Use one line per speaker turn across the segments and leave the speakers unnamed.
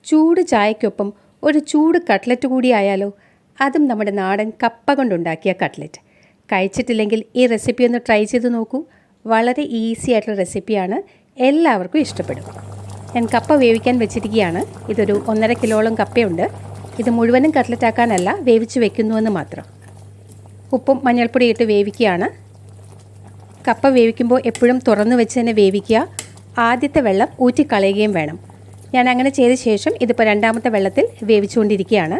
ചൂട് ചായക്കൊപ്പം ഒരു ചൂട് കട്ട്ലറ്റ് കൂടി ആയാലോ? അതും നമ്മുടെ നാടൻ കപ്പ കൊണ്ടുണ്ടാക്കിയ കട്ട്ലറ്റ്. കഴിച്ചിട്ടില്ലെങ്കിൽ ഈ റെസിപ്പി ഒന്ന് ട്രൈ ചെയ്ത് നോക്കൂ. വളരെ ഈസി ആയിട്ടുള്ള റെസിപ്പിയാണ്, എല്ലാവർക്കും ഇഷ്ടപ്പെടും. ഞാൻ കപ്പ വേവിക്കാൻ വെച്ചിരിക്കുകയാണ്. ഇതൊരു 1.5 കിലോളം കപ്പയുണ്ട്. ഇത് മുഴുവനും കട്ട്ലറ്റ് ആക്കാനല്ല, വേവിച്ച് വെക്കുന്നുവെന്ന് മാത്രം. ഉപ്പും മഞ്ഞൾപ്പൊടി ഇട്ട് വേവിക്കുകയാണ്. കപ്പ വേവിക്കുമ്പോൾ എപ്പോഴും തുറന്നു വെച്ച് തന്നെ വേവിക്കുക. ആദ്യത്തെ വെള്ളം ഊറ്റിക്കളയുകയും വേണം. ഞാൻ അങ്ങനെ ചെയ്ത ശേഷം ഇതിപ്പോൾ രണ്ടാമത്തെ വെള്ളത്തിൽ വേവിച്ചുകൊണ്ടിരിക്കുകയാണ്.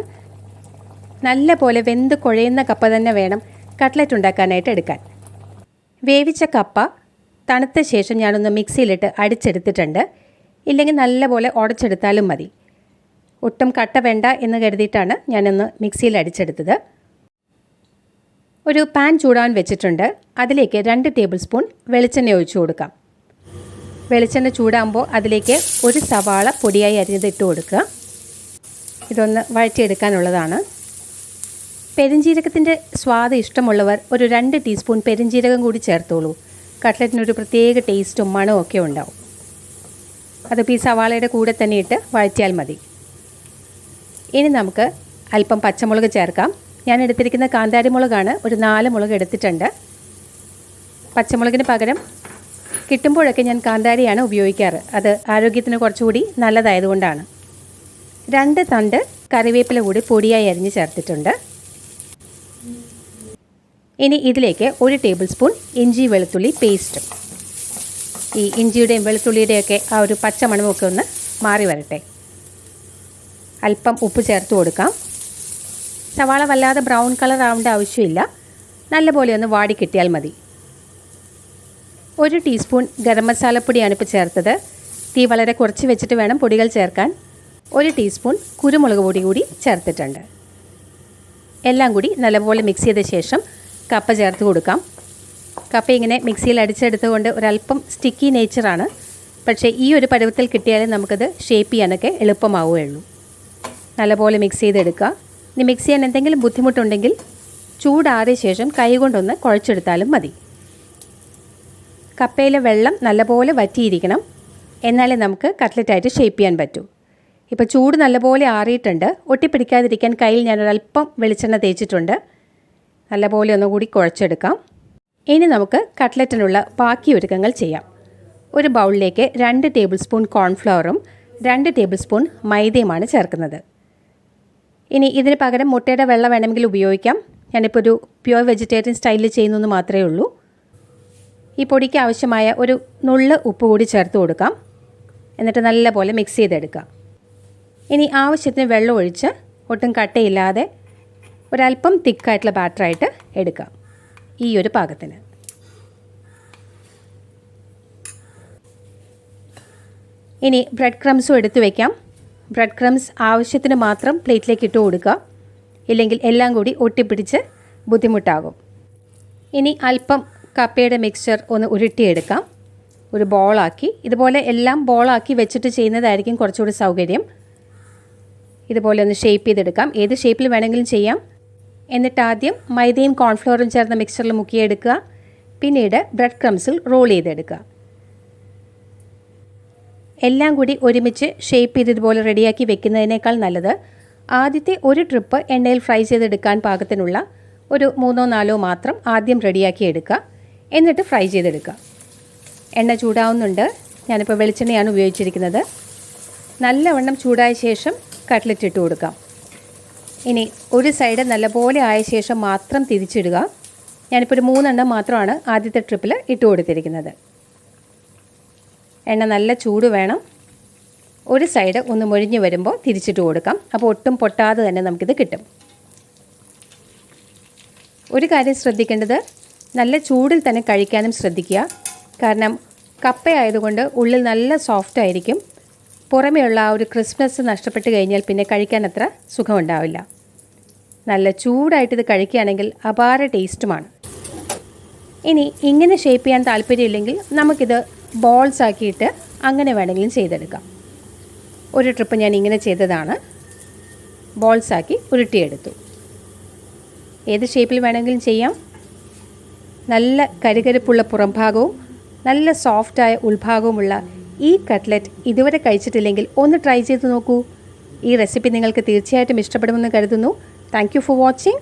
നല്ല പോലെ വെന്ത് കുഴയുന്ന കപ്പ തന്നെ വേണം കട്ട്ലറ്റ് ഉണ്ടാക്കാനായിട്ട് എടുക്കാൻ. വേവിച്ച കപ്പ തണുത്ത ശേഷം ഞാനൊന്ന് മിക്സിയിലിട്ട് അടിച്ചെടുത്തിട്ടുണ്ട്. ഇല്ലെങ്കിൽ നല്ല പോലെ ഉടച്ചെടുത്താലും മതി. ഒട്ടും കട്ട വേണ്ട എന്ന് കരുതിയിട്ടാണ് ഞാനൊന്ന് മിക്സിയിൽ അടിച്ചെടുത്തത്. ഒരു പാൻ ചൂടാൻ വെച്ചിട്ടുണ്ട്. അതിലേക്ക് 2 ടേബിൾ സ്പൂൺ വെളിച്ചെണ്ണ ഒഴിച്ചു കൊടുക്കാം. വെളിച്ചെണ്ണ ചൂടാകുമ്പോൾ അതിലേക്ക് ഒരു സവാള പൊടിയായി അരിഞ്ഞത് ഇട്ട് കൊടുക്കുക. ഇതൊന്ന് വഴറ്റിയെടുക്കാനുള്ളതാണ്. പെരുംജീരകത്തിൻ്റെ സ്വാദ് ഇഷ്ടമുള്ളവർ ഒരു 2 ടീസ്പൂൺ പെരുംജീരകം കൂടി ചേർത്തോളൂ. കട്ട്ലറ്റിനൊരു പ്രത്യേക ടേസ്റ്റും മണവും ഒക്കെ ഉണ്ടാവും. അതിപ്പോൾ ഈ സവാളയുടെ കൂടെ തന്നെ ഇട്ട് വഴറ്റിയാൽ മതി. ഇനി നമുക്ക് അല്പം പച്ചമുളക് ചേർക്കാം. ഞാൻ എടുത്തിരിക്കുന്ന കാന്താരി മുളകാണ്. ഒരു 4 മുളക് എടുത്തിട്ടുണ്ട്. പച്ചമുളകിന് പകരം കിട്ടുമ്പോഴൊക്കെ ഞാൻ കാന്താരിയാണ് ഉപയോഗിക്കാറ്. അത് ആരോഗ്യത്തിന് കുറച്ചുകൂടി നല്ലതായതുകൊണ്ടാണ്. 2 തണ്ട് കറിവേപ്പില കൂടി പൊടിയായി അരിഞ്ഞ് ചേർത്തിട്ടുണ്ട്. ഇനി ഇതിലേക്ക് 1 ടേബിൾ സ്പൂൺ ഇഞ്ചി വെളുത്തുള്ളി പേസ്റ്റും. ഈ ഇഞ്ചിയുടെയും വെളുത്തുള്ളിയുടെയൊക്കെ ആ ഒരു പച്ചമണമൊക്കെ ഒന്ന് മാറി വരട്ടെ. അല്പം ഉപ്പ് ചേർത്ത് കൊടുക്കാം. സവാള വല്ലാതെ ബ്രൗൺ കളർ ആവേണ്ട ആവശ്യമില്ല. നല്ലപോലെ ഒന്ന് വാടി കിട്ടിയാൽ മതി. 1 ടീസ്പൂൺ ഗരം മസാലപ്പൊടിയാണ് ഇപ്പോൾ ചേർത്തത്. തീ വളരെ കുറച്ച് വെച്ചിട്ട് വേണം പൊടികൾ ചേർക്കാൻ. 1 ടീസ്പൂൺ കുരുമുളക് പൊടി കൂടി ചേർത്തിട്ടുണ്ട്. എല്ലാം കൂടി നല്ലപോലെ മിക്സ് ചെയ്ത ശേഷം കപ്പ ചേർത്ത് കൊടുക്കാം. കപ്പ ഇങ്ങനെ മിക്സിയിൽ അടിച്ചെടുത്തുകൊണ്ട് ഒരല്പം സ്റ്റിക്കി നേച്ചറാണ്. പക്ഷേ ഈ ഒരു പരുവത്തിൽ കിട്ടിയാലേ നമുക്കത് ഷേപ്പ് ചെയ്യാനൊക്കെ എളുപ്പമാവുകയുള്ളൂ. നല്ലപോലെ മിക്സ് ചെയ്തെടുക്കുക. ഇനി മിക്സ് ചെയ്യാൻ എന്തെങ്കിലും ബുദ്ധിമുട്ടുണ്ടെങ്കിൽ ചൂടാറിയ ശേഷം കൈ കൊണ്ടൊന്ന് കുഴച്ചെടുത്താലും മതി. കപ്പയിലെ വെള്ളം നല്ലപോലെ വറ്റിയിരിക്കണം. എന്നാലേ നമുക്ക് കട്ട്ലറ്റായിട്ട് ഷേപ്പ് ചെയ്യാൻ പറ്റൂ. ഇപ്പോൾ ചൂട് നല്ലപോലെ ആറിയിട്ടുണ്ട്. ഒട്ടിപ്പിടിക്കാതിരിക്കാൻ കയ്യിൽ ഞാനൊരല്പം വെളിച്ചെണ്ണ തേച്ചിട്ടുണ്ട്. നല്ലപോലെ ഒന്നുകൂടി കുഴച്ചെടുക്കാം. ഇനി നമുക്ക് കട്ട്ലറ്റിനുള്ള ബാക്കി ഒരുക്കങ്ങൾ ചെയ്യാം. ഒരു ബൗളിലേക്ക് 2 ടേബിൾ സ്പൂൺ കോൺഫ്ലവറും 2 ടേബിൾ സ്പൂൺ മൈദയുമാണ് ചേർക്കുന്നത്. ഇനി ഇതിന് പകരം മുട്ടയുടെ വെള്ള വേണമെങ്കിൽ ഉപയോഗിക്കാം. ഞാനിപ്പോൾ ഒരു പ്യുവർ വെജിറ്റേറിയൻ സ്റ്റൈലിൽ ചെയ്യുന്നതെന്ന് മാത്രമേ ഉള്ളൂ. ഈ പൊടിക്ക് ആവശ്യമായ ഒരു നുള്ള് ഉപ്പ് കൂടി ചേർത്ത് കൊടുക്കാം. എന്നിട്ട് നല്ലപോലെ മിക്സ് ചെയ്തെടുക്കാം. ഇനി ആവശ്യത്തിന് വെള്ളം ഒഴിച്ച് ഒട്ടും കട്ടയില്ലാതെ ഒരല്പം തിക്കായിട്ടുള്ള ബാറ്ററായിട്ട് എടുക്കാം. ഈ ഒരു പാകത്തിന്. ഇനി ബ്രെഡ് ക്രംസും എടുത്ത് വയ്ക്കാം. ബ്രെഡ് ക്രംസ് ആവശ്യത്തിന് മാത്രം പ്ലേറ്റിലേക്ക് ഇട്ട് കൊടുക്കുക. ഇല്ലെങ്കിൽ എല്ലാം കൂടി ഒട്ടിപ്പിടിച്ച് ബുദ്ധിമുട്ടാകും. ഇനി അല്പം കപ്പയുടെ മിക്സ്ചർ ഒന്ന് ഉരുട്ടിയെടുക്കാം. ഒരു ബോളാക്കി ഇതുപോലെ എല്ലാം ബോളാക്കി വെച്ചിട്ട് ചെയ്യുന്നതായിരിക്കും കുറച്ചുകൂടി സൗകര്യം. ഇതുപോലെ ഒന്ന് ഷേപ്പ് ചെയ്തെടുക്കാം. ഏത് ഷേപ്പിൽ വേണമെങ്കിലും ചെയ്യാം. എന്നിട്ട് ആദ്യം മൈദയും കോൺഫ്ലവറും ചേർന്ന മിക്സ്ചറിൽ മുക്കിയെടുക്കുക. പിന്നീട് ബ്രെഡ് ക്രംസിൽ റോൾ ചെയ്തെടുക്കുക. എല്ലാം കൂടി ഒരുമിച്ച് ഷേപ്പ് ചെയ്തതുപോലെ റെഡിയാക്കി വെക്കുന്നതിനേക്കാൾ നല്ലത് ആദ്യത്തെ ഒരു ട്രിപ്പ് എണ്ണയിൽ ഫ്രൈ ചെയ്തെടുക്കാൻ പാകത്തിനുള്ള ഒരു 3-4 മാത്രം ആദ്യം റെഡിയാക്കി എടുക്കുക. എന്നിട്ട് ഫ്രൈ ചെയ്തെടുക്കുക. എണ്ണ ചൂടാവുന്നുണ്ട്. ഞാനിപ്പോൾ വെളിച്ചെണ്ണയാണ് ഉപയോഗിച്ചിരിക്കുന്നത്. നല്ലവണ്ണം ചൂടായ ശേഷം കട്ട്ലറ്റ് ഇട്ട് കൊടുക്കാം. ഇനി ഒരു സൈഡ് നല്ലപോലെ ആയ ശേഷം മാത്രം തിരിച്ചിടുക. ഞാനിപ്പോൾ ഒരു 3 എണ്ണം മാത്രമാണ് ആദ്യത്തെ ട്രിപ്പിൽ ഇട്ട് കൊടുത്തിരിക്കുന്നത്. എണ്ണ നല്ല ചൂട് വേണം. ഒരു സൈഡ് ഒന്ന് മൊരിഞ്ഞ് വരുമ്പോൾ തിരിച്ചിട്ട് കൊടുക്കാം. അപ്പോൾ ഒട്ടും പൊട്ടാതെ തന്നെ നമുക്കിത് കിട്ടും. ഒരു കാര്യം ശ്രദ്ധിക്കേണ്ടത്, നല്ല ചൂടിൽ തന്നെ കഴിക്കാനും ശ്രദ്ധിക്കുക. കാരണം കപ്പയായതുകൊണ്ട് ഉള്ളിൽ നല്ല സോഫ്റ്റ് ആയിരിക്കും. പുറമേയുള്ള ആ ഒരു ക്രിസ്പ്നെസ് നഷ്ടപ്പെട്ട് കഴിഞ്ഞാൽ പിന്നെ കഴിക്കാൻ അത്ര സുഖമുണ്ടാവില്ല. നല്ല ചൂടായിട്ടിത് കഴിക്കുകയാണെങ്കിൽ അപാര ടേസ്റ്റുമാണ്. ഇനി ഇങ്ങനെ ഷേപ്പ് ചെയ്യാൻ താല്പര്യമില്ലെങ്കിൽ നമുക്കിത് ബോൾസ് ആക്കിയിട്ട് അങ്ങനെ വേണമെങ്കിലും ചെയ്തെടുക്കാം. ഒരു ട്രിപ്പ് ഞാൻ ഇങ്ങനെ ചെയ്തതാണ്. ബോൾസാക്കി ഉരുട്ടിയെടുത്തു. ഏത് ഷേപ്പിൽ വേണമെങ്കിലും ചെയ്യാം. നല്ല കരുകരുപ്പുള്ള പുറംഭാഗവും നല്ല സോഫ്റ്റായ ഉൾഭാഗവുമുള്ള ഈ കട്ട്ലറ്റ് ഇതുവരെ കഴിച്ചിട്ടില്ലെങ്കിൽ ഒന്ന് ട്രൈ ചെയ്ത് നോക്കൂ. ഈ റെസിപ്പി നിങ്ങൾക്ക് തീർച്ചയായിട്ടും ഇഷ്ടപ്പെടുമെന്ന് കരുതുന്നു. Thank you for watching.